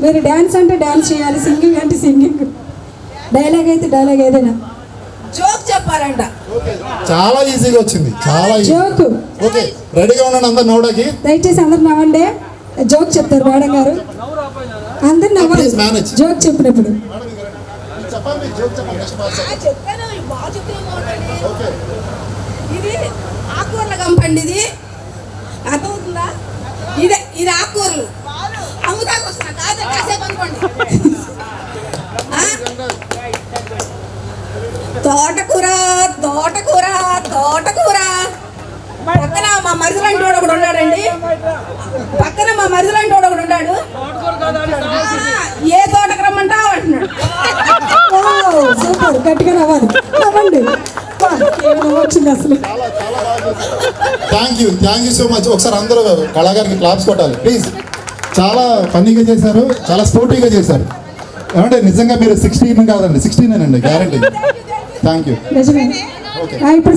మీరు డ్యాన్స్ అంటే డ్యాన్స్ చేయాలి, సింగింగ్ అంటే సింగింగ్, డైలాగ్ అయితే డైలాగ్, ఏదైనా జోక్ చెప్పాలంట. చాలా ఈజీగా వచ్చింది, చాలా జోక్. ఓకే, రెడీగా ఉండండి అందరు నవ్వడానికి. దయచేసి అందరు నవ్వండి. జోక్ చెప్తారు మేడం గారు, అందరు నవ్వాలి జోక్ చెప్పినప్పుడు. చెప్పండి, జోక్ చెప్పండి. చెప్పాను, బాగా చెప్తే ఇది ఆకుకూరల కంపండి. ఇది అర్థమవుతుందా? ఇది ఆకుకూరలు అమ్ముతాకు వస్తున్నా, కాదు కాసేపు అనుకోండి. తోటకూర తోటకూర తోటకూర. పక్కన మా మరిదిలాంటి వాడు ఒకడు ఉన్నాడండి, పక్కన మా మరిదిలాంటి వాడు ఒకడు ఉన్నాడు. ఏ తోటకు రమ్మంటావు అంటున్నాడు. సూపర్, గట్టిగా నవ్వాలి, నవ్వండి. వచ్చింది అసలు. Thank you so much. ఒకసారి అందరూ కళాకారికి క్లాప్స్ కొట్టాలి ప్లీజ్. చాలా ఫన్నీగా చేశారు, చాలా స్పోర్టివ్గా చేశారు. ఏమంటే నిజంగా మీరు 16 కాదండి, 16 అండి గ్యారంటీ. Thank you. నిజమే. ఇప్పుడు